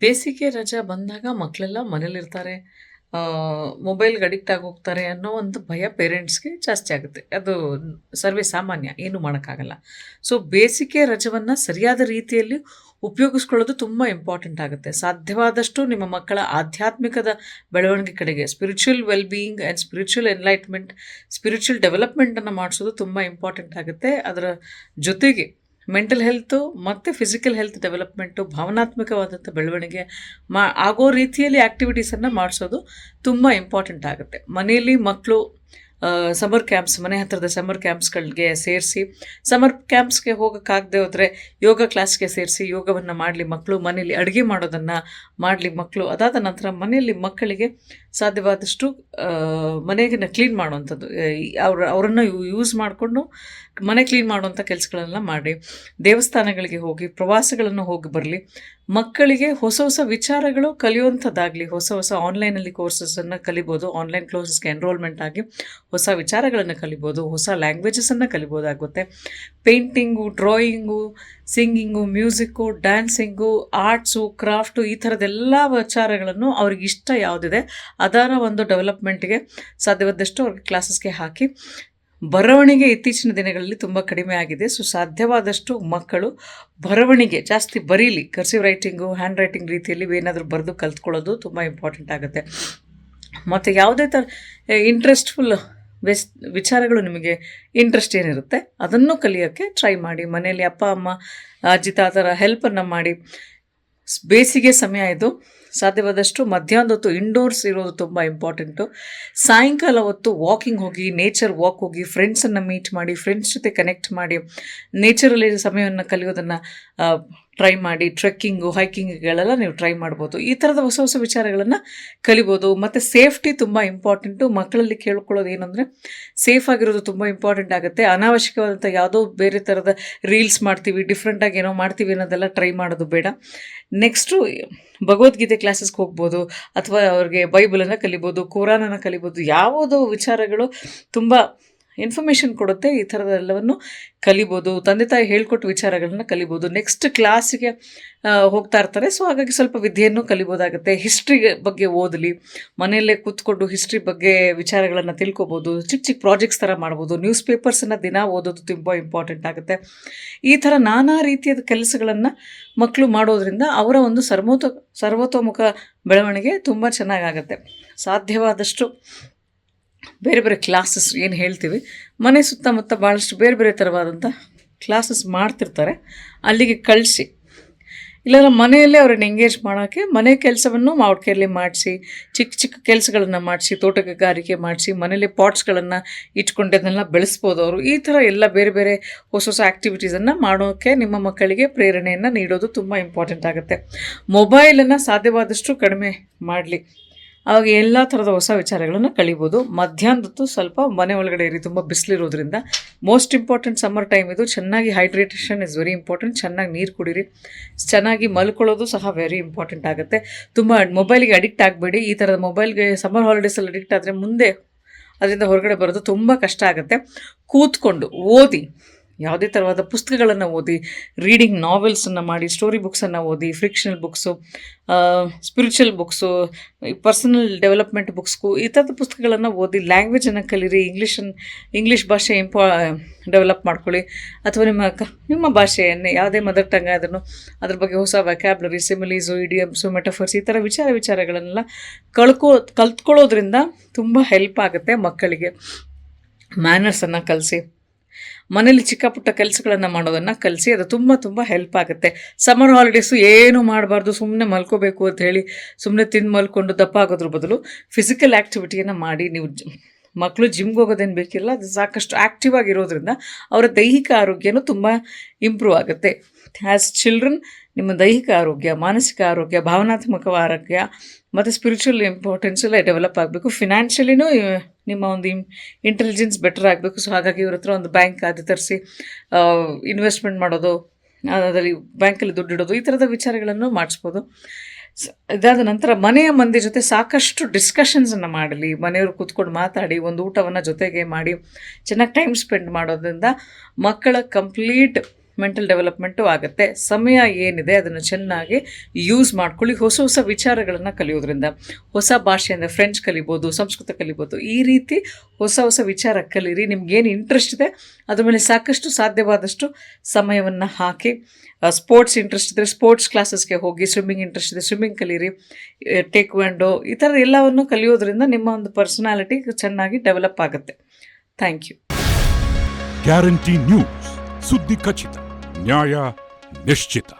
ಬೇಸಿಗೆ ರಜಾ ಬಂದಾಗ ಮಕ್ಕಳೆಲ್ಲ ಮನೇಲಿರ್ತಾರೆ. ಮೊಬೈಲ್‌ಗೆ ಅಡಿಕ್ಟ್ ಆಗೋಗ್ತಾರೆ ಅನ್ನೋ ಒಂದು ಭಯ ಪೇರೆಂಟ್ಸ್‌ಗೆ ಜಾಸ್ತಿ ಆಗುತ್ತೆ. ಅದು ಸರ್ವೇ ಸಾಮಾನ್ಯ, ಏನು ಮಾಡೋಕ್ಕಾಗಲ್ಲ. ಸೊ, ಬೇಸಿಗೆ ರಜವನ್ನ ಸರಿಯಾದ ರೀತಿಯಲ್ಲಿ ಉಪಯೋಗಿಸ್ಕೊಳ್ಳೋದು ತುಂಬ ಇಂಪಾರ್ಟೆಂಟ್ ಆಗುತ್ತೆ. ಸಾಧ್ಯವಾದಷ್ಟು ನಿಮ್ಮ ಮಕ್ಕಳ ಆಧ್ಯಾತ್ಮಿಕದ ಬೆಳವಣಿಗೆ ಕಡೆಗೆ spiritual well being and spiritual enlightenment, spiritual ಡೆವಲಪ್‌ಮೆಂಟನ್ನು ಮಾಡಿಸೋದು ತುಂಬ ಇಂಪಾರ್ಟೆಂಟ್ ಆಗುತ್ತೆ. ಅದರ ಜೊತೆಗೆ ಮೆಂಟಲ್ ಹೆಲ್ತು ಮತ್ತು ಫಿಸಿಕಲ್ ಹೆಲ್ತ್ ಡೆವಲಪ್ಮೆಂಟು, ಭಾವನಾತ್ಮಕವಾದಂಥ ಬೆಳವಣಿಗೆ ಆಗೋ ರೀತಿಯಲ್ಲಿ ಆ್ಯಕ್ಟಿವಿಟೀಸನ್ನು ಮಾಡಿಸೋದು ತುಂಬ ಇಂಪಾರ್ಟೆಂಟ್ ಆಗುತ್ತೆ. ಮನೆಯಲ್ಲಿ ಮಕ್ಕಳು ಸಮರ್ ಕ್ಯಾಂಪ್ಸ್, ಮನೆ ಹತ್ತಿರದ ಸಮರ್ ಕ್ಯಾಂಪ್ಸ್ಗಳಿಗೆ ಸೇರಿಸಿ, ಸಮರ್ ಕ್ಯಾಂಪ್ಸ್ಗೆ ಹೋಗೋಕ್ಕಾಗದೆ ಹೋದರೆ ಯೋಗ ಕ್ಲಾಸ್ಗೆ ಸೇರಿಸಿ ಯೋಗವನ್ನು ಮಾಡಲಿ ಮಕ್ಕಳು, ಮನೇಲಿ ಅಡುಗೆ ಮಾಡೋದನ್ನು ಮಾಡಲಿ ಮಕ್ಕಳು. ಅದಾದ ನಂತರ ಮನೆಯಲ್ಲಿ ಮಕ್ಕಳಿಗೆ ಸಾಧ್ಯವಾದಷ್ಟು ಮನೆಯನ್ನು ಕ್ಲೀನ್ ಮಾಡುವಂಥದ್ದು, ಅವರನ್ನು ಯೂಸ್ ಮಾಡಿಕೊಂಡು ಮನೆ ಕ್ಲೀನ್ ಮಾಡುವಂಥ ಕೆಲಸಗಳನ್ನೆಲ್ಲ ಮಾಡಿ, ದೇವಸ್ಥಾನಗಳಿಗೆ ಹೋಗಿ ಪ್ರವಾಸಗಳನ್ನು ಹೋಗಿ ಬರಲಿ. ಮಕ್ಕಳಿಗೆ ಹೊಸ ಹೊಸ ವಿಚಾರಗಳು ಕಲಿಯುವಂಥದ್ದಾಗಲಿ, ಹೊಸ ಆನ್ಲೈನಲ್ಲಿ ಕೋರ್ಸಸನ್ನು ಕಲಿಬೋದು. ಆನ್ಲೈನ್ ಕ್ಲಾಸಸ್ಗೆ ಎನ್ರೋಲ್ಮೆಂಟ್ ಆಗಿ ಹೊಸ ವಿಚಾರಗಳನ್ನು ಕಲಿಬೋದು, ಹೊಸ ಲ್ಯಾಂಗ್ವೇಜಸನ್ನು ಕಲಿಬೋದಾಗುತ್ತೆ. Painting, drawing, singing, music, dancing, arts, craft, ಈ ಥರದ್ದೆಲ್ಲ ವಿಚಾರಗಳನ್ನು ಅವ್ರಿಗೆ ಇಷ್ಟ ಯಾವುದಿದೆ ಅದರ ಒಂದು ಡೆವಲಪ್ಮೆಂಟ್ಗೆ ಸಾಧ್ಯವಾದಷ್ಟು ಅವ್ರಿಗೆ ಕ್ಲಾಸಸ್ಗೆ ಹಾಕಿ. ಬರವಣಿಗೆ ಇತ್ತೀಚಿನ ದಿನಗಳಲ್ಲಿ ತುಂಬ ಕಡಿಮೆ ಆಗಿದೆ. ಸೊ, ಸಾಧ್ಯವಾದಷ್ಟು ಮಕ್ಕಳು ಬರವಣಿಗೆ ಜಾಸ್ತಿ ಬರೀಲಿ. ಕರ್ಸಿವ್ ರೈಟಿಂಗು, ಹ್ಯಾಂಡ್ ರೈಟಿಂಗ್ ರೀತಿಯಲ್ಲಿ ಏನಾದರೂ ಬರೆದು ಕಲ್ತ್ಕೊಳ್ಳೋದು ತುಂಬ ಇಂಪಾರ್ಟೆಂಟ್ ಆಗುತ್ತೆ. ಮತ್ತು ಯಾವುದೇ ಥರ ಇಂಟ್ರೆಸ್ಟ್ಫುಲ್ ವಿಚಾರಗಳು, ನಿಮಗೆ ಇಂಟ್ರೆಸ್ಟ್ ಏನಿರುತ್ತೆ ಅದನ್ನು ಕಲಿಯೋಕ್ಕೆ ಟ್ರೈ ಮಾಡಿ. ಮನೆಯಲ್ಲಿ ಅಪ್ಪ ಅಮ್ಮ, ಅಜ್ಜಿ ತಾತರ ಹೆಲ್ಪನ್ನು ಮಾಡಿ. ಬೇಸಿಗೆ ಸಮಯ ಇದು. ಸಾಧ್ಯವಾದಷ್ಟು ಮಧ್ಯಾಹ್ನದ ಹೊತ್ತು ಇಂಡೋರ್ಸ್ ಇರೋದು ತುಂಬ ಇಂಪಾರ್ಟೆಂಟು. ಸಾಯಂಕಾಲ ಹೊತ್ತು ವಾಕಿಂಗ್ ಹೋಗಿ, ನೇಚರ್ ವಾಕ್ ಹೋಗಿ, ಫ್ರೆಂಡ್ಸನ್ನು ಮೀಟ್ ಮಾಡಿ, ಫ್ರೆಂಡ್ಸ್ ಜೊತೆ ಕನೆಕ್ಟ್ ಮಾಡಿ, ನೇಚರಲ್ಲಿ ಸಮಯವನ್ನು ಕಲಿಯೋದನ್ನು ಟ್ರೈ ಮಾಡಿ. ಟ್ರೆಕ್ಕಿಂಗು, ಹೈಕಿಂಗ್ಗಳೆಲ್ಲ ನೀವು ಟ್ರೈ ಮಾಡ್ಬೋದು. ಈ ಥರದ ಹೊಸ ವಿಚಾರಗಳನ್ನು ಕಲಿಬೋದು. ಮತ್ತು ಸೇಫ್ಟಿ ತುಂಬ ಇಂಪಾರ್ಟೆಂಟು. ಮಕ್ಕಳಲ್ಲಿ ಕೇಳ್ಕೊಳ್ಳೋದು ಏನಂದರೆ, ಸೇಫ್ ಆಗಿರೋದು ತುಂಬ ಇಂಪಾರ್ಟೆಂಟ್ ಆಗುತ್ತೆ. ಅನಾವಶ್ಯಕವಾದಂಥ ಯಾವುದೋ ಬೇರೆ ಥರದ ರೀಲ್ಸ್ ಮಾಡ್ತೀವಿ, ಡಿಫ್ರೆಂಟಾಗಿ ಏನೋ ಮಾಡ್ತೀವಿ ಅನ್ನೋದೆಲ್ಲ ಟ್ರೈ ಮಾಡೋದು ಬೇಡ. ನೆಕ್ಸ್ಟು ಭಗವದ್ಗೀತೆ ಕ್ಲಾಸಸ್ಗೆ ಹೋಗ್ಬೋದು, ಅಥವಾ ಅವ್ರಿಗೆ ಬೈಬಲನ್ನು ಕಲಿಬೋದು, ಕುರಾನನ್ನು ಕಲಿಬೋದು. ಯಾವುದೋ ವಿಚಾರಗಳು ತುಂಬ ಇನ್ಫಾರ್ಮೇಷನ್ ಕೊಡುತ್ತೆ, ಈ ಥರದೆಲ್ಲವನ್ನು ಕಲಿಬೋದು. ತಂದೆ ತಾಯಿ ಹೇಳ್ಕೊಟ್ಟು ವಿಚಾರಗಳನ್ನ ಕಲಿಬೋದು. ನೆಕ್ಸ್ಟ್ ಕ್ಲಾಸಿಗೆ ಹೋಗ್ತಾ ಇರ್ತಾರೆ. ಸೊ, ಹಾಗಾಗಿ ಸ್ವಲ್ಪ ವಿದ್ಯೆಯನ್ನು ಕಲಿಬೋದಾಗುತ್ತೆ. ಹಿಸ್ಟ್ರಿ ಬಗ್ಗೆ ಓದಲಿ, ಮನೆಯಲ್ಲೇ ಕೂತ್ಕೊಂಡು ಹಿಸ್ಟ್ರಿ ಬಗ್ಗೆ ವಿಚಾರಗಳನ್ನು ತಿಳ್ಕೊಬೋದು. ಚಿಕ್ಕ ಪ್ರಾಜೆಕ್ಟ್ಸ್ ಥರ ಮಾಡ್ಬೋದು. ನ್ಯೂಸ್ ಪೇಪರ್ಸನ್ನು ದಿನ ಓದೋದು ತುಂಬ ಇಂಪಾರ್ಟೆಂಟ್ ಆಗುತ್ತೆ. ಈ ಥರ ನಾನಾ ರೀತಿಯಾದ ಕೆಲಸಗಳನ್ನು ಮಕ್ಕಳು ಮಾಡೋದ್ರಿಂದ ಅವರ ಒಂದು ಸರ್ವತೋಮುಖ ಬೆಳವಣಿಗೆ ತುಂಬ ಚೆನ್ನಾಗಾಗುತ್ತೆ. ಸಾಧ್ಯವಾದಷ್ಟು ಬೇರೆ ಬೇರೆ ಕ್ಲಾಸಸ್ ಏನು ಹೇಳ್ತೀವಿ, ಮನೆ ಸುತ್ತಮುತ್ತ ಭಾಳಷ್ಟು ಬೇರೆ ಬೇರೆ ಥರವಾದಂಥ ಕ್ಲಾಸಸ್ ಮಾಡ್ತಿರ್ತಾರೆ, ಅಲ್ಲಿಗೆ ಕಳಿಸಿ. ಇಲ್ಲಾಂದ್ರೆ ಮನೆಯಲ್ಲೇ ಅವ್ರನ್ನ ಎಂಗೇಜ್ ಮಾಡೋಕ್ಕೆ ಮನೆ ಕೆಲಸವನ್ನು ಅವ್ರ ಮಾಡಿಸಿ, ಚಿಕ್ಕ ಕೆಲಸಗಳನ್ನು ಮಾಡಿಸಿ, ತೋಟಗಾರಿಕೆ ಮಾಡಿಸಿ, ಮನೇಲಿ ಪಾಟ್ಸ್ಗಳನ್ನು ಇಟ್ಕೊಂಡು ಅದನ್ನೆಲ್ಲ ಬೆಳೆಸ್ಬೋದು ಅವರು. ಈ ಥರ ಎಲ್ಲ ಬೇರೆ ಬೇರೆ ಹೊಸ ಆ್ಯಕ್ಟಿವಿಟೀಸನ್ನು ಮಾಡೋಕ್ಕೆ ನಿಮ್ಮ ಮಕ್ಕಳಿಗೆ ಪ್ರೇರಣೆಯನ್ನು ನೀಡೋದು ತುಂಬ ಇಂಪಾರ್ಟೆಂಟ್ ಆಗುತ್ತೆ. ಮೊಬೈಲನ್ನು ಸಾಧ್ಯವಾದಷ್ಟು ಕಡಿಮೆ ಮಾಡಲಿ. ಆವಾಗ ಎಲ್ಲ ಥರದ ಹೊಸ ವಿಚಾರಗಳನ್ನು ಕಲಿಬೋದು. ಮಧ್ಯಾಹ್ನದೊತ್ತು ಸ್ವಲ್ಪ ಮನೆ ಒಳಗಡೆ ಇರಿ, ತುಂಬ ಬಿಸಿಲಿರೋದ್ರಿಂದ. ಮೋಸ್ಟ್ ಇಂಪಾರ್ಟೆಂಟ್ ಸಮ್ಮರ್ ಟೈಮ್ ಇದು. ಚೆನ್ನಾಗಿ ಹೈಡ್ರೇಟೇಷನ್ ಇಸ್ ವೆರಿ ಇಂಪಾರ್ಟೆಂಟ್. ಚೆನ್ನಾಗಿ ನೀರು ಕುಡೀರಿ. ಚೆನ್ನಾಗಿ ಮಲ್ಕೊಳ್ಳೋದು ಸಹ ವೆರಿ ಇಂಪಾರ್ಟೆಂಟ್ ಆಗುತ್ತೆ. ತುಂಬ ಮೊಬೈಲಿಗೆ ಅಡಿಕ್ಟ್ ಆಗಬೇಡಿ. ಈ ಥರದ ಮೊಬೈಲ್ಗೆ ಸಮ್ಮರ್ ಹಾಲಿಡೇಸಲ್ಲಿ ಅಡಿಕ್ಟ್ ಆದರೆ ಮುಂದೆ ಅದರಿಂದ ಹೊರಗಡೆ ಬರೋದು ತುಂಬ ಕಷ್ಟ ಆಗುತ್ತೆ. ಕೂತ್ಕೊಂಡು ಓದಿ, ಯಾವುದೇ ಥರವಾದ ಪುಸ್ತಕಗಳನ್ನು ಓದಿ, ರೀಡಿಂಗ್ ನಾವೆಲ್ಸನ್ನು ಮಾಡಿ, ಸ್ಟೋರಿ ಬುಕ್ಸನ್ನು ಓದಿ, fictional books, spiritual books, personal development ಬುಕ್ಸ್ಗೂ ಈ ಥರದ ಪುಸ್ತಕಗಳನ್ನು ಓದಿ. ಲ್ಯಾಂಗ್ವೇಜನ್ನು ಕಲೀರಿ. ಇಂಗ್ಲೀಷ್ ಭಾಷೆ ಡೆವಲಪ್ ಮಾಡ್ಕೊಳ್ಳಿ. ಅಥವಾ ನಿಮ್ಮ ಭಾಷೆಯನ್ನೇ, ಯಾವುದೇ ಮದರ್ ಟಂಗ್ ಅದನ್ನು ಅದ್ರ ಬಗ್ಗೆ ಹೊಸ ವ್ಯಾಕ್ಯಾಬ್ಲರಿ, ಸಿಮಿಲೀಸು, ಇಡಿಯಮ್ಸು, ಮೆಟಫರ್ಸ್, ಈ ಥರ ವಿಚಾರಗಳನ್ನೆಲ್ಲ ಕಲ್ತ್ಕೊಳ್ಳೋದ್ರಿಂದ ತುಂಬ ಹೆಲ್ಪ್ ಆಗುತ್ತೆ ಮಕ್ಕಳಿಗೆ. ಮ್ಯಾನರ್ಸನ್ನು ಕಲಿಸಿ, ಮನೇಲಿ ಚಿಕ್ಕ ಪುಟ್ಟ ಕೆಲಸಗಳನ್ನು ಮಾಡೋದನ್ನು ಕಲಿಸಿ. ಅದು ತುಂಬ ತುಂಬ ಹೆಲ್ಪ್ ಆಗುತ್ತೆ. ಸಮ್ಮರ್ ಹಾಲಿಡೇಸು ಏನು ಮಾಡಬಾರ್ದು, ಸುಮ್ಮನೆ ಮಲ್ಕೋಬೇಕು ಅಂತ ಹೇಳಿ ಸುಮ್ಮನೆ ತಿಂದು ಮಲ್ಕೊಂಡು ದಪ್ಪ ಆಗೋದ್ರ ಬದಲು ಫಿಸಿಕಲ್ ಆ್ಯಕ್ಟಿವಿಟಿಯನ್ನು ಮಾಡಿ. ನೀವು ಮಕ್ಕಳು ಜಿಮ್ಗೆ ಹೋಗೋದೇನು ಬೇಕಿಲ್ಲ, ಅದು ಸಾಕಷ್ಟು ಆ್ಯಕ್ಟಿವ್ ಆಗಿರೋದ್ರಿಂದ ಅವರ ದೈಹಿಕ ಆರೋಗ್ಯನೂ ತುಂಬ ಇಂಪ್ರೂವ್ ಆಗುತ್ತೆ. ಆ್ಯಸ್ ಚಿಲ್ಡ್ರನ್ ನಿಮ್ಮ ದೈಹಿಕ ಆರೋಗ್ಯ, ಮಾನಸಿಕ ಆರೋಗ್ಯ, ಭಾವನಾತ್ಮಕ ಆರೋಗ್ಯ ಮತ್ತು ಸ್ಪಿರಿಚುವಲ್ ಇಂಪಾರ್ಟೆನ್ಸ್ ಎಲ್ಲ ಡೆವಲಪ್ ಆಗಬೇಕು. ಫಿನಾನ್ಷಿಯಲಿನೂ ನಿಮ್ಮ ಒಂದು ಇಂಟೆಲಿಜೆನ್ಸ್ ಬೆಟರ್ ಆಗಬೇಕು. ಸೊ, ಹಾಗಾಗಿ ಇವ್ರ ಹತ್ರ ಒಂದು ಬ್ಯಾಂಕ್ ಅದು ತರಿಸಿ ಇನ್ವೆಸ್ಟ್ಮೆಂಟ್ ಮಾಡೋದು, ಅದರಲ್ಲಿ ಬ್ಯಾಂಕಲ್ಲಿ ದುಡ್ಡಿಡೋದು, ಈ ಥರದ ವಿಚಾರಗಳನ್ನು ಮಾಡಿಸ್ಬೋದು. ಇದಾದ ನಂತರ ಮನೆಯ ಮಂದಿ ಜೊತೆ ಸಾಕಷ್ಟು ಡಿಸ್ಕಷನ್ಸನ್ನು ಮಾಡಲಿ. ಮನೆಯವರು ಕೂತ್ಕೊಂಡು ಮಾತಾಡಿ, ಒಂದು ಊಟವನ್ನು ಜೊತೆಗೆ ಮಾಡಿ ಚೆನ್ನಾಗಿ ಟೈಮ್ ಸ್ಪೆಂಡ್ ಮಾಡೋದ್ರಿಂದ ಮಕ್ಕಳ ಕಂಪ್ಲೀಟ್ ಮೆಂಟಲ್ ಡೆವಲಪ್ಮೆಂಟು ಆಗುತ್ತೆ. ಸಮಯ ಏನಿದೆ ಅದನ್ನು ಚೆನ್ನಾಗಿ ಯೂಸ್ ಮಾಡ್ಕೊಳ್ಳಿ. ಹೊಸ ಹೊಸ ವಿಚಾರಗಳನ್ನು ಕಲಿಯೋದ್ರಿಂದ, ಹೊಸ ಭಾಷೆ ಅಂದರೆ ಫ್ರೆಂಚ್ ಕಲಿಬೋದು, ಸಂಸ್ಕೃತ ಕಲಿಬೋದು. ಈ ರೀತಿ ಹೊಸ ಹೊಸ ವಿಚಾರ ಕಲೀರಿ. ನಿಮ್ಗೇನು ಇಂಟ್ರೆಸ್ಟ್ ಇದೆ ಅದ್ರ ಮೇಲೆ ಸಾಕಷ್ಟು ಸಾಧ್ಯವಾದಷ್ಟು ಸಮಯವನ್ನು ಹಾಕಿ. ಸ್ಪೋರ್ಟ್ಸ್ ಇಂಟ್ರೆಸ್ಟ್ ಇದ್ದರೆ ಸ್ಪೋರ್ಟ್ಸ್ ಕ್ಲಾಸಸ್ಗೆ ಹೋಗಿ, ಸ್ವಿಮ್ಮಿಂಗ್ ಇಂಟ್ರೆಸ್ಟ್ ಇದೆ ಸ್ವಿಮ್ಮಿಂಗ್ ಕಲೀರಿ, ಟೇಕ್ವಾಂಡೋ ಈ ಥರ ಎಲ್ಲವನ್ನು ಕಲಿಯೋದ್ರಿಂದ ನಿಮ್ಮ ಒಂದು ಪರ್ಸನಾಲಿಟಿ ಚೆನ್ನಾಗಿ ಡೆವಲಪ್ ಆಗುತ್ತೆ. Thank you. ಗ್ಯಾರಂಟಿ ನ್ಯೂಸ್, ಸುದ್ದಿ ಖಚಿತ, ನ್ಯಾಯ ನಿಶ್ಚಿತ.